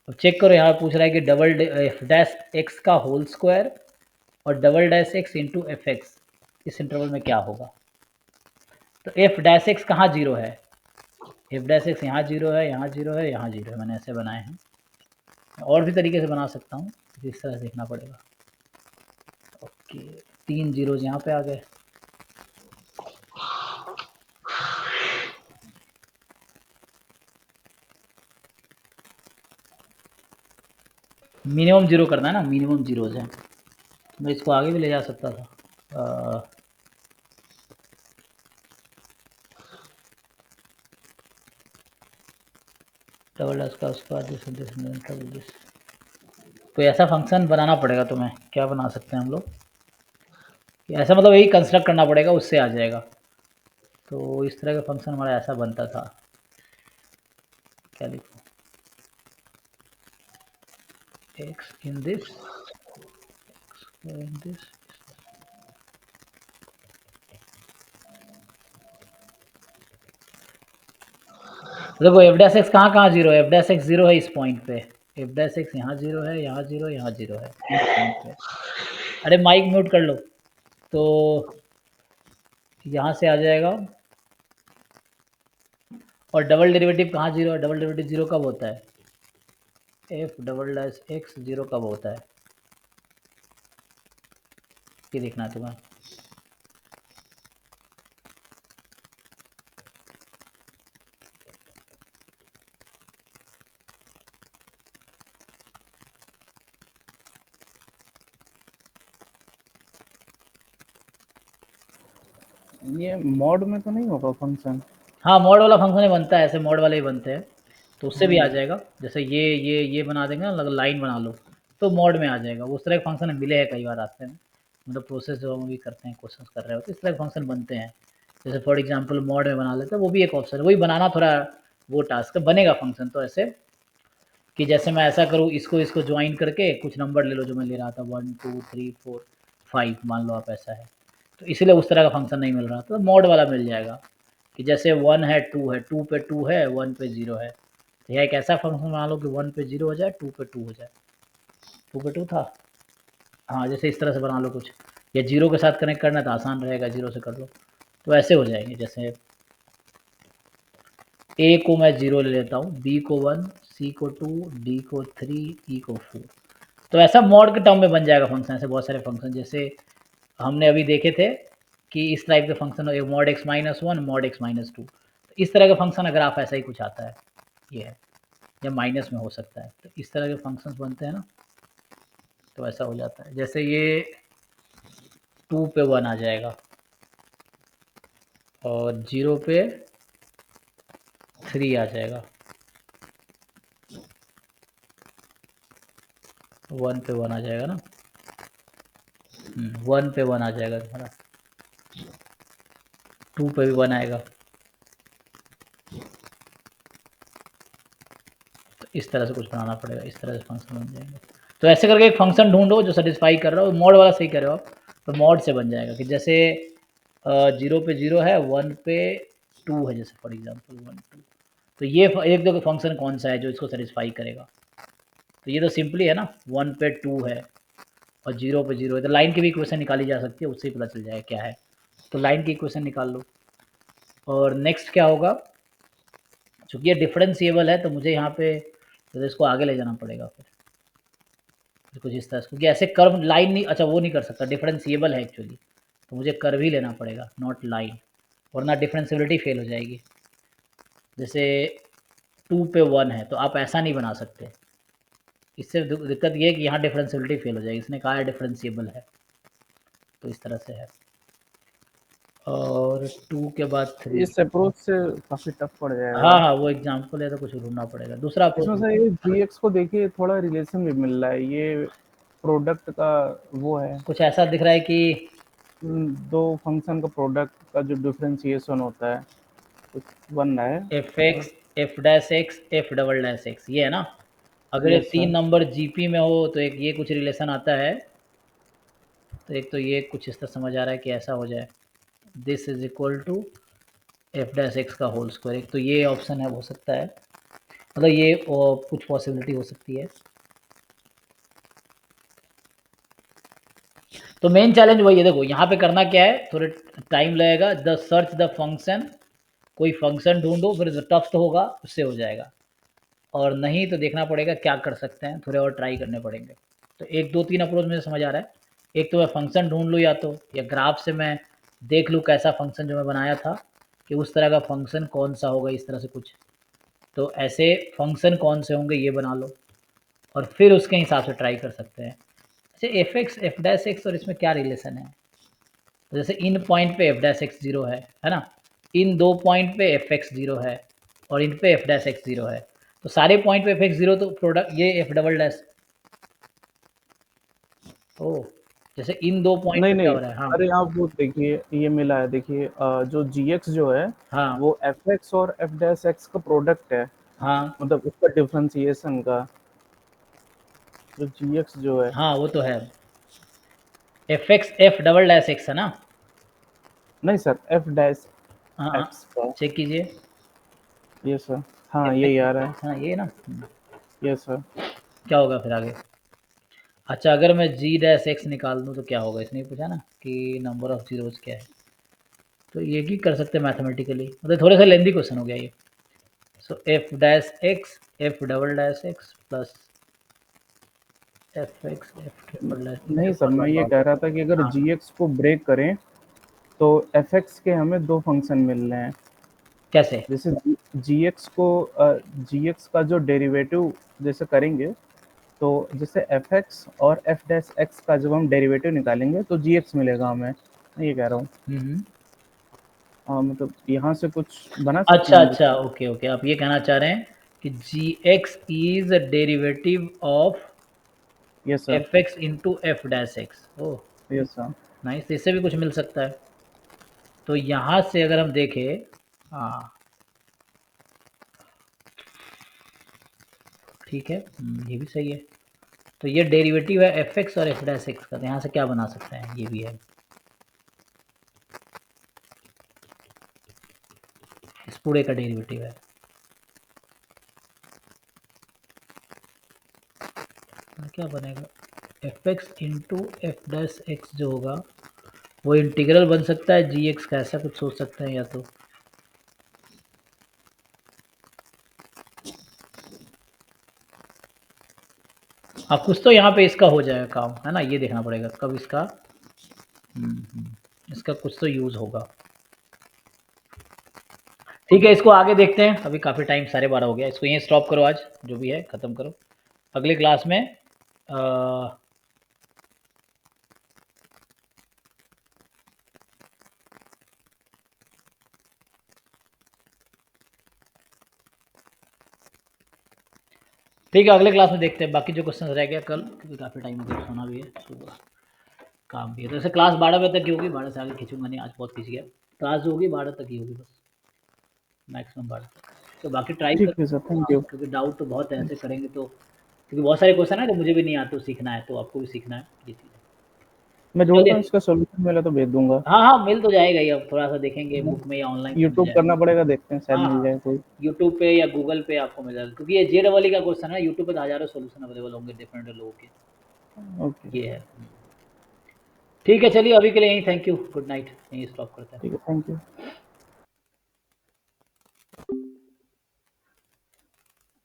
अब चेक करो, यहाँ पूछ रहा है कि डबल एफ डैश एक्स का होल स्क्वायर और double dash x into f x इस इंटरवल में क्या होगा। तो एफ डैश एक्स कहाँ 0 है, एफ डैश एक्स यहाँ 0 है, यहाँ 0 है, यहाँ 0 है, मैंने ऐसे बनाए हैं, और भी तरीके से बना सकता हूँ, इस तरह देखना पड़ेगा। ओके 3 जीरोज यहाँ पे आ गए, मिनिमम 0 करना है ना, मिनिमम जीरोज है, मैं इसको आगे भी ले जा सकता था। डबल डैश का स्क्वायर दिस, तो ऐसा फंक्शन बनाना पड़ेगा, तो मैं क्या बना सकते हैं हम लोग, ऐसा मतलब यही कंस्ट्रक्ट करना पड़ेगा, उससे आ जाएगा। तो इस तरह का फंक्शन हमारा ऐसा बनता था, क्या लिखूं, x इन दिस देखो एफ डैश एक्स कहाँ जीरो है, एफ डैश एक्स जीरो है इस पॉइंट पे, एफ डैश एक्स यहाँ जीरो है, यहाँ जीरो, यहाँ जीरो है इस पॉइंट पे। अरे माइक म्यूट कर लो। तो यहाँ से आ जाएगा, और डबल डेरिवेटिव कहाँ जीरो है, डबल डेरिवेटिव जीरो कब होता है, F double dash x zero कब होता है, ये देखना है तुम्हें।
ये मॉड में तो नहीं होगा फंक्शन?
हाँ मॉड वाला फंक्शन ही बनता है, ऐसे मॉड वाले ही बनते हैं, तो उससे भी आ जाएगा। जैसे ये बना देंगे ना, लाइन बना लो तो मॉड में आ जाएगा। उस तरह के फंक्शन मिले हैं कई बार रास्ते में, मतलब प्रोसेस जो हम भी करते हैं, क्वेश्चन कर रहे हो तो इस तरह के फंक्शन बनते हैं। जैसे फॉर एग्जांपल मॉड में बना लेते हैं, वो भी एक ऑप्शन है, वही बनाना थोड़ा वो टास्क है, बनेगा फंक्शन। तो ऐसे कि जैसे मैं ऐसा करूँ, इसको ज्वाइन करके कुछ नंबर ले लो जो मैं ले रहा था 1 2 3 4 5 मान लो आप, ऐसा है, तो इसलिए उस तरह का फंक्शन नहीं मिल रहा, तो मॉड वाला मिल जाएगा। कि जैसे 1 है 2 है, 2 पे 2 है, 1 पे 0 है, तो यह एक ऐसा फंक्शन बना लो कि 1 पे 0 हो जाए, 2 पे 2 हो जाए। 2 पे 2 था, हाँ जैसे इस तरह से बना लो कुछ, या 0 के साथ कनेक्ट करना तो आसान रहेगा, 0 से कर लो, तो ऐसे हो जाएंगे। जैसे ए को मैं 0 ले लेता हूँ, बी को 1, सी को 2, डी को 3, ई को 4, तो ऐसा मॉड के टर्म में बन जाएगा फंक्शन। ऐसे बहुत सारे फंक्शन जैसे हमने अभी देखे थे कि इस टाइप के फंक्शन, एक mod x minus 1, mod x minus 2, इस तरह का फंक्शन अगर आप ऐसा ही कुछ आता है, ये है, या माइनस में हो सकता है, तो इस तरह के फंक्शंस बनते हैं ना, तो ऐसा हो जाता है। जैसे ये 2 पे 1 आ जाएगा, और 0 पे 3 आ जाएगा, 1 पे 1 आ जाएगा ना, 1 पे 1 आ जाएगा तुम्हारा, 2 पे भी 1 आएगा, तो इस तरह से कुछ बनाना पड़ेगा, इस तरह से फंक्शन बन जाएंगे। तो ऐसे करके एक फंक्शन ढूंढो जो सेटिस्फाई कर रहा हो, मॉड वाला सही कर रहे हो आप, तो मॉड से बन जाएगा। कि जैसे 0 पे 0 है, 1 पे 2 है, जैसे फॉर एग्जांपल 1 2, तो ये एक दो फंक्शन कौन सा है जो इसको सेटिस्फाई करेगा, तो ये तो सिंपली है ना, 1 पे 2 है और 0 पे 0 है, तो लाइन की भी इक्वेशन निकाली जा सकती है, उससे ही पता चल जाएगा क्या है, तो लाइन की इक्वेशन निकाल लो। और नेक्स्ट क्या होगा, चूँकि ये डिफरेंशिएबल है तो मुझे यहाँ पे तो इसको आगे ले जाना पड़ेगा फिर कुछ इस तरह से, क्योंकि ऐसे कर्व लाइन नहीं, अच्छा वो नहीं कर सकता, डिफरेंशिएबल है एक्चुअली, तो मुझे कर्व ही लेना पड़ेगा, नॉट लाइन, वरना डिफरेंशियबिलिटी फेल हो जाएगी। जैसे 2 पे 1 है, तो आप ऐसा नहीं बना सकते, इससे दिक्कत ये है कि यहाँ डिफरेंशियबिलिटी फेल हो जाएगी, इसने कहा है डिफरेंशिएबल है, तो इस तरह से है। और 2 के बाद 3,
इस अप्रोच से काफी टफ पड़ जाएगा।
हाँ हाँ वो एग्जाम्पल है तो कुछ ढूंढना पड़ेगा दूसरा
इसमें
अप्रोच।
से ये gx को देखिए थोड़ा रिलेशन भी मिल रहा है, ये प्रोडक्ट का वो है,
कुछ ऐसा दिख रहा है कि
दो फंक्शन का प्रोडक्ट का जो डिफरेंशिएशन होता है कुछ बन रहा है,
F x f dash x f double dash x, ये है ना। अगर ये
यस सर।
3 नंबर जीपी में हो तो एक ये कुछ रिलेशन आता है, तो एक तो ये कुछ इस तरह समझ आ रहा है कि ऐसा हो जाए, this is equal to f dash x का होल स्क्वायर, एक तो ये ऑप्शन है, हो सकता है, मतलब ये कुछ पॉसिबिलिटी हो सकती है। तो मेन चैलेंज वही है, देखो यहाँ पे करना क्या है, थोड़ा टाइम लगेगा, द सर्च द फंक्शन, कोई फंक्शन ढूंढो, फिर जो टफ तो होगा उससे हो जाएगा, और नहीं तो देखना पड़ेगा क्या कर सकते हैं, थोड़े और ट्राई करने पड़ेंगे। तो 1 2 3 अप्रोच मुझे समझ आ रहा है, एक तो मैं फंक्शन ढूंढ लूँ, या ग्राफ से मैं देख लूँ कैसा फंक्शन जो मैं बनाया था, कि उस तरह का फंक्शन कौन सा होगा, इस तरह से कुछ, तो ऐसे फंक्शन कौन से होंगे ये बना लो, और फिर उसके हिसाब से ट्राई कर सकते हैं। अच्छा F x f dash x और इसमें क्या रिलेशन है, तो जैसे इन पॉइंट पे एफ डैश एक्स 0 है ना, इन 2 पॉइंट पे एफ एक्स 0 है, और इन पे एफ डैश एक्स 0 है, तो सारे पॉइंट पे एफ एक्स 0, तो प्रोडक्ट ये एफ डबल डैश, ओ जैसे इन 2 पॉइंट
नहीं
पे क्या
नहीं,
हो रहा है, हाँ
अरे आप वो देखिए ये मिला है, देखिए जो gx जो है
हाँ
वो fx और f डैश x का प्रोडक्ट है,
हाँ
मतलब उसका डिफरेंशिएशन का जो gx जो है।
हाँ वो तो है, F x f double dash x है ना?
नहीं सर, एफ डैश
हाँ
एक्स का।
चेक कीजिए।
ये सर, हाँ
एफ
यही आ
एक्स
रहा है।
हाँ ये ना।
ये सर,
क्या होगा फिर आगे? अच्छा अगर मैं जी डैश एक्स निकाल दूँ तो क्या होगा? इसने पूछा ना कि नंबर ऑफ जीरोज क्या है, तो ये भी कर सकते हैं मैथमेटिकली, मतलब थोड़ा सा लेंदी क्वेश्चन हो गया ये। So f dash x f double dash x plus f x f triple dash.
नहीं सर, मैं ये कह रहा था कि अगर
हाँ
जी एक्स को ब्रेक करें तो एफ एक्स के हमें दो फंक्शन मिल रहे हैं।
कैसे?
जैसे जी एक्स को जी एक्स का जो डेरिवेटिव जैसे करेंगे, तो जैसे एफ एक्स और एफ डैश एक्स का जब हम डेरिवेटिव निकालेंगे तो जी एक्स मिलेगा हमें, मैं ये कह रहा हूँ। मतलब यहाँ से कुछ बना सकते
अच्छा
हैं हम
अच्छा
जिससे।
ओके ओके, आप ये कहना चाह रहे हैं कि g x is derivative of
yes sir,
f x into f dash x. Oh
yes sir.
Nice, इससे भी कुछ मिल सकता है। तो यहाँ से अगर हम देखें, हाँ ठीक है, ये भी सही है। तो ये डेरिवेटिव है एफ एक्स और एफ डैश एक्स का, तो यहाँ से क्या बना सकते हैं? ये भी है, इस पूरे का डेरिवेटिव है। तो क्या बनेगा? F x into f dash x जो होगा वो इंटीग्रल बन सकता है जी एक्स का, ऐसा कुछ सोच सकते हैं या तो। हाँ कुछ तो यहाँ पे इसका हो जाएगा काम, है ना? ये देखना पड़ेगा कब इसका इसका कुछ तो यूज़ होगा। ठीक है, इसको आगे देखते हैं, अभी काफ़ी टाइम 12:30 हो गया, इसको यहीं स्टॉप करो, आज जो भी है ख़त्म करो। अगली क्लास में ठीक है, अगले क्लास में देखते हैं बाकी जो क्वेश्चन रह गया कल, क्योंकि काफ़ी टाइम हो गया, सोना भी है, सुबह काम भी है। तो ऐसे क्लास 12 बजे तक की होगी, 12 से आगे खींचूंगा नहीं, आज बहुत खींच गया। क्लास जो होगी 12 तक ही होगी बस, मैक्सिमम 12 तक। तो बाकी ट्राई कर,
ठीक है सर, थैंक यू।
क्योंकि डाउट तो बहुत है, ऐसे करेंगे तो, क्योंकि बहुत सारे क्वेश्चन है तो मुझे भी नहीं आते, सीखना है तो आपको भी सीखना है, ये चीज़ है।
मैं ढूंढता हूँ,
चलिए,
इसका सोल्यूशन मिला तो भेज दूंगा।
हाँ हाँ मिल तो जाएगा ही, अब थोड़ा सा देखेंगे बुक में या ऑनलाइन तो मिल
यूट्यूब
जाएगा।
करना पड़ेगा, देखते हैं शायद
हाँ
मिल
हाँ,
जाए कोई।
यूट्यूब पे या गूगल पे आपको मिल जाएगा, क्योंकि ये जे डबल ई का क्वेश्चन है, यूट्यूब पे तो हज़ारों सोल्यूशन अवेलेबल होंगे डिफरेंट लोगों के,
ओके,
ये है। ठीक है, चलिए अभी के लिए यहीं, थैंक यू, गुड नाइट, यहीं स्टॉप करते हैं।
ठीक है, थैंक यू।